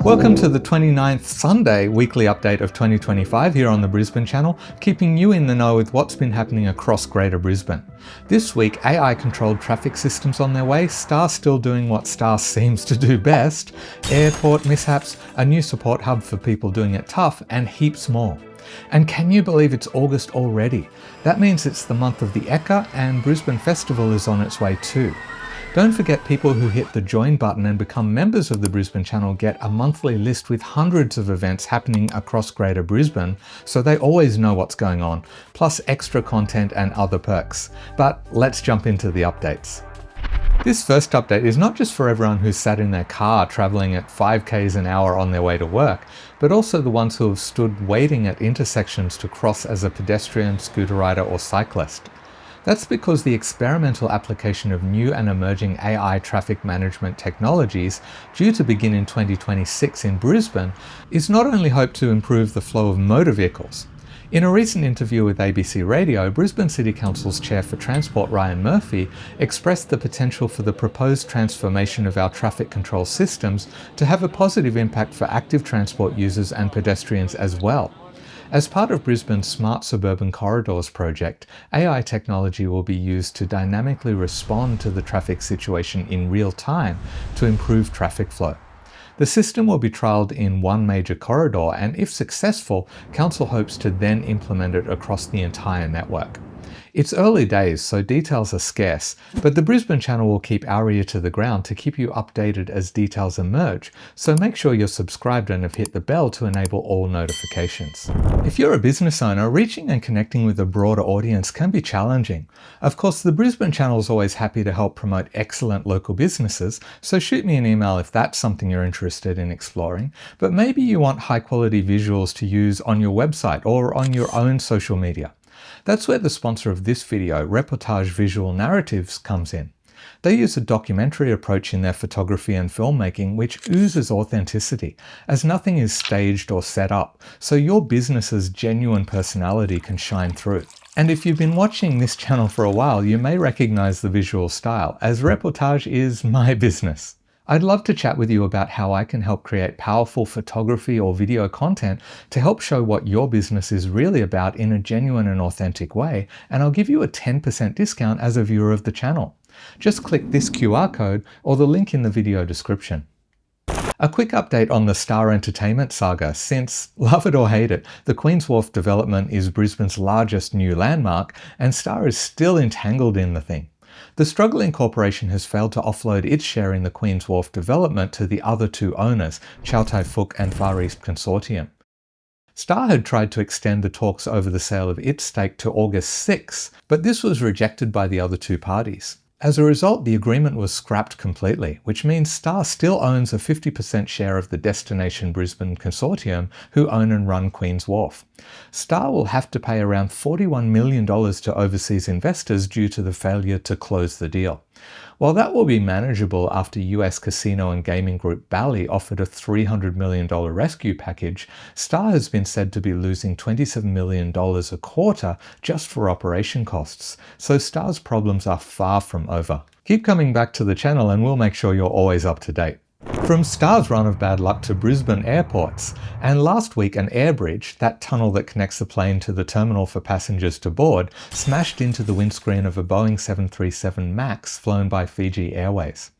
Welcome to the 29th Sunday weekly update of 2025 here on the Brisbane Channel, keeping you in the know with what's been happening across Greater Brisbane. This week, AI-controlled traffic systems on their way, Star still doing what Star seems to do best, airport mishaps, a new support hub for people doing it tough, and heaps more. And can you believe it's August already? That means it's the month of the Ekka, and Brisbane Festival is on its way too. Don't forget, people who hit the join button and become members of the Brisbane Channel get a monthly list with hundreds of events happening across Greater Brisbane, so they always know what's going on, plus extra content and other perks. But let's jump into the updates. This first update is not just for everyone who's sat in their car travelling at 5k's an hour on their way to work, but also the ones who have stood waiting at intersections to cross as a pedestrian, scooter rider or cyclist. That's because the experimental application of new and emerging AI traffic management technologies, due to begin in 2026 in Brisbane, is not only hoped to improve the flow of motor vehicles. In a recent interview with ABC Radio, Brisbane City Council's Chair for Transport, Ryan Murphy, expressed the potential for the proposed transformation of our traffic control systems to have a positive impact for active transport users and pedestrians as well. As part of Brisbane's Smart Suburban Corridors project, AI technology will be used to dynamically respond to the traffic situation in real time to improve traffic flow. The system will be trialled in one major corridor, and if successful, Council hopes to then implement it across the entire network. It's early days, so details are scarce, but the Brisbane Channel will keep our ear to the ground to keep you updated as details emerge, so make sure you're subscribed and have hit the bell to enable all notifications. If you're a business owner, reaching and connecting with a broader audience can be challenging. Of course, the Brisbane Channel is always happy to help promote excellent local businesses, so shoot me an email if that's something you're interested in exploring, but maybe you want high-quality visuals to use on your website or on your own social media. That's where the sponsor of this video, Reportage Visual Narratives, comes in. They use a documentary approach in their photography and filmmaking which oozes authenticity, as nothing is staged or set up, so your business's genuine personality can shine through. And if you've been watching this channel for a while, you may recognize the visual style, as Reportage is my business. I'd love to chat with you about how I can help create powerful photography or video content to help show what your business is really about in a genuine and authentic way, and I'll give you a 10% discount as a viewer of the channel. Just click this QR code or the link in the video description. A quick update on the Star Entertainment saga, since, love it or hate it, the Queen's Wharf development is Brisbane's largest new landmark, and Star is still entangled in the thing. The struggling corporation has failed to offload its share in the Queen's Wharf development to the other two owners, Chow Tai Fook and Far East Consortium. Star had tried to extend the talks over the sale of its stake to August 6, but this was rejected by the other two parties. As a result, the agreement was scrapped completely, which means Star still owns a 50% share of the Destination Brisbane Consortium, who own and run Queen's Wharf. Star will have to pay around $41 million to overseas investors due to the failure to close the deal. While that will be manageable after US casino and gaming group Bally offered a $300 million rescue package, Star has been said to be losing $27 million a quarter just for operation costs, so Star's problems are far from over. Keep coming back to the channel and we'll make sure you're always up to date. From Star's run of bad luck to Brisbane airports, and last week an air bridge, that tunnel that connects the plane to the terminal for passengers to board, smashed into the windscreen of a Boeing 737 MAX flown by Fiji Airways.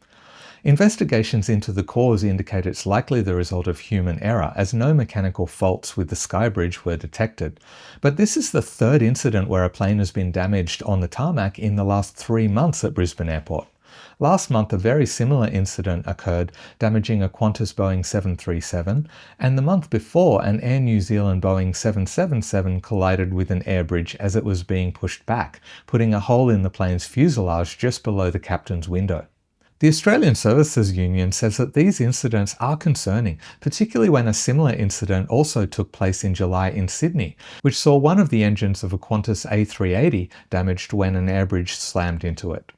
Investigations into the cause indicate it's likely the result of human error, as no mechanical faults with the skybridge were detected. But this is the third incident where a plane has been damaged on the tarmac in the last 3 months at Brisbane Airport. Last month, a very similar incident occurred, damaging a Qantas Boeing 737, and the month before, an Air New Zealand Boeing 777 collided with an air bridge as it was being pushed back, putting a hole in the plane's fuselage just below the captain's window. The Australian Services Union says that these incidents are concerning, particularly when a similar incident also took place in July in Sydney, which saw one of the engines of a Qantas A380 damaged when an air bridge slammed into it.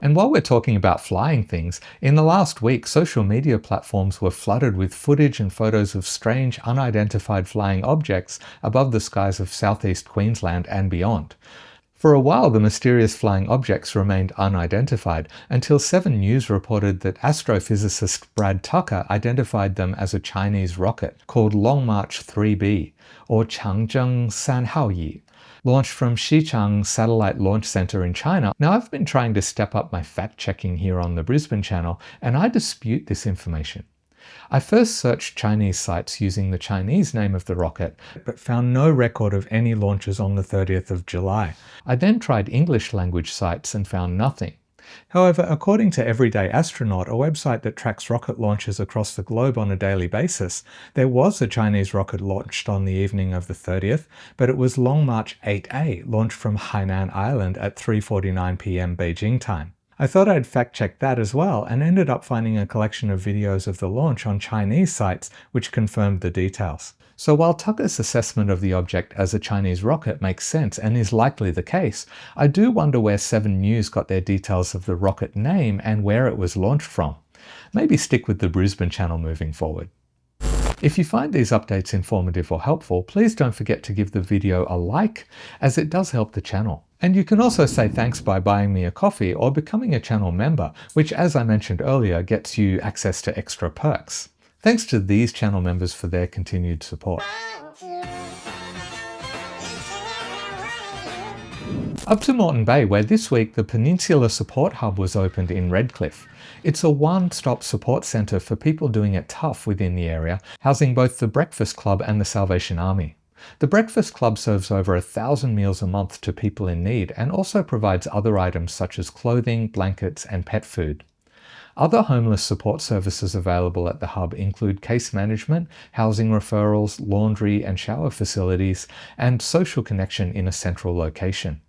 And while we're talking about flying things, in the last week, social media platforms were flooded with footage and photos of strange, unidentified flying objects above the skies of southeast Queensland and beyond. For a while, the mysterious flying objects remained unidentified until 7 News reported that astrophysicist Brad Tucker identified them as a Chinese rocket called Long March 3B, or Changzheng Sanhaoyi, launched from Xichang Satellite Launch Center in China. Now, I've been trying to step up my fact-checking here on the Brisbane Channel, and I dispute this information. I first searched Chinese sites using the Chinese name of the rocket, but found no record of any launches on the 30th of July. I then tried English language sites and found nothing. However, according to Everyday Astronaut, a website that tracks rocket launches across the globe on a daily basis, there was a Chinese rocket launched on the evening of the 30th, but it was Long March 8A, launched from Hainan Island at 3:49 p.m. Beijing time. I thought I'd fact-check that as well, and ended up finding a collection of videos of the launch on Chinese sites which confirmed the details. So while Tucker's assessment of the object as a Chinese rocket makes sense and is likely the case, I do wonder where 7 News got their details of the rocket name and where it was launched from. Maybe stick with the Brisbane Channel moving forward. If you find these updates informative or helpful, please don't forget to give the video a like, as it does help the channel. And you can also say thanks by buying me a coffee or becoming a channel member, which, as I mentioned earlier, gets you access to extra perks. Thanks to these channel members for their continued support. Up to Moreton Bay, where this week the Peninsula Support Hub was opened in Redcliffe. It's a one-stop support centre for people doing it tough within the area, housing both the Breakfast Club and the Salvation Army. The Breakfast Club serves over 1,000 meals a month to people in need and also provides other items such as clothing, blankets and pet food. Other homeless support services available at the hub include case management, housing referrals, laundry and shower facilities, and social connection in a central location.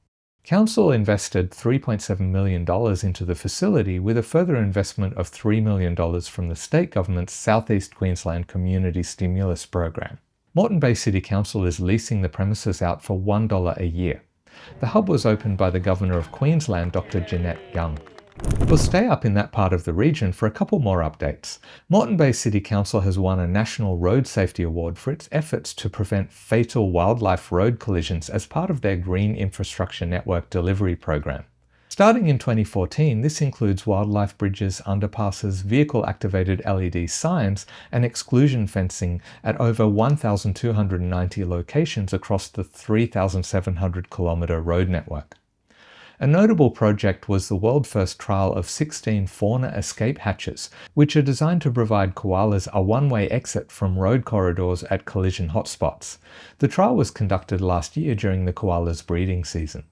Council invested $3.7 million into the facility, with a further investment of $3 million from the state government's South East Queensland Community Stimulus Program. Moreton Bay City Council is leasing the premises out for $1 a year. The hub was opened by the Governor of Queensland, Dr. Jeanette Young. We'll stay up in that part of the region for a couple more updates. Moreton Bay City Council has won a National Road Safety Award for its efforts to prevent fatal wildlife road collisions as part of their Green Infrastructure Network delivery program. Starting in 2014, this includes wildlife bridges, underpasses, vehicle-activated LED signs, and exclusion fencing at over 1,290 locations across the 3,700-kilometre road network. A notable project was the world-first trial of 16 fauna escape hatches, which are designed to provide koalas a one-way exit from road corridors at collision hotspots. The trial was conducted last year during the koalas' breeding season.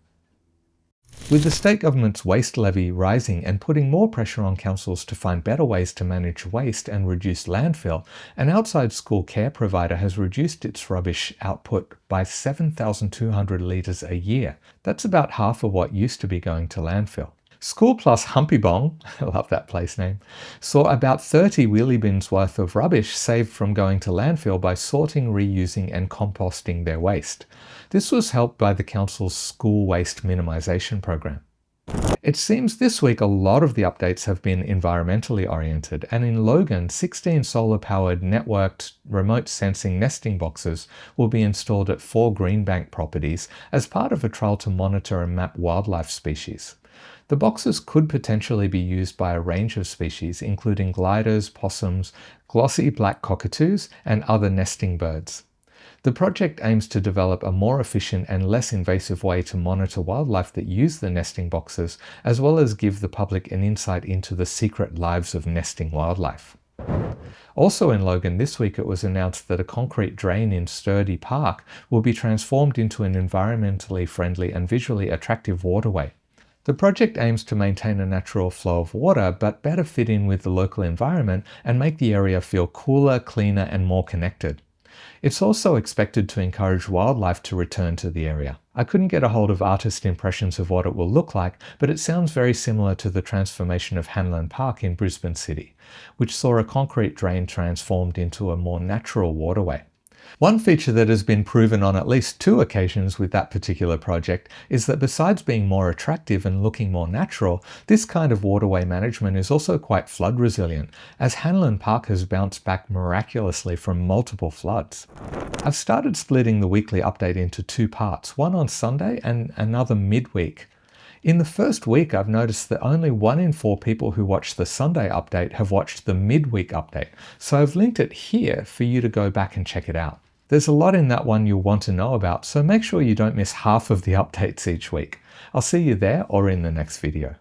With the state government's waste levy rising and putting more pressure on councils to find better ways to manage waste and reduce landfill, an outside school care provider has reduced its rubbish output by 7,200 litres a year. That's about half of what used to be going to landfill. School Plus Humpybong, I love that place name, saw about 30 wheelie bins worth of rubbish saved from going to landfill by sorting, reusing and composting their waste. This was helped by the council's school waste minimisation program. It seems this week a lot of the updates have been environmentally oriented, and in Logan, 16 solar-powered networked remote sensing nesting boxes will be installed at 4 Greenbank properties as part of a trial to monitor and map wildlife species. The boxes could potentially be used by a range of species, including gliders, possums, glossy black cockatoos, and other nesting birds. The project aims to develop a more efficient and less invasive way to monitor wildlife that use the nesting boxes, as well as give the public an insight into the secret lives of nesting wildlife. Also in Logan this week, it was announced that a concrete drain in Sturdy Park will be transformed into an environmentally friendly and visually attractive waterway. The project aims to maintain a natural flow of water, but better fit in with the local environment and make the area feel cooler, cleaner, and more connected. It's also expected to encourage wildlife to return to the area. I couldn't get a hold of artist impressions of what it will look like, but it sounds very similar to the transformation of Hanlon Park in Brisbane City, which saw a concrete drain transformed into a more natural waterway. One feature that has been proven on at least 2 occasions with that particular project is that besides being more attractive and looking more natural, this kind of waterway management is also quite flood resilient, as Hanlon Park has bounced back miraculously from multiple floods. I've started splitting the weekly update into 2 parts, one on Sunday and another midweek. In the first week, I've noticed that only 1 in 4 people who watch the Sunday update have watched the midweek update, so I've linked it here for you to go back and check it out. There's a lot in that one you'll want to know about, so make sure you don't miss half of the updates each week. I'll see you there or in the next video.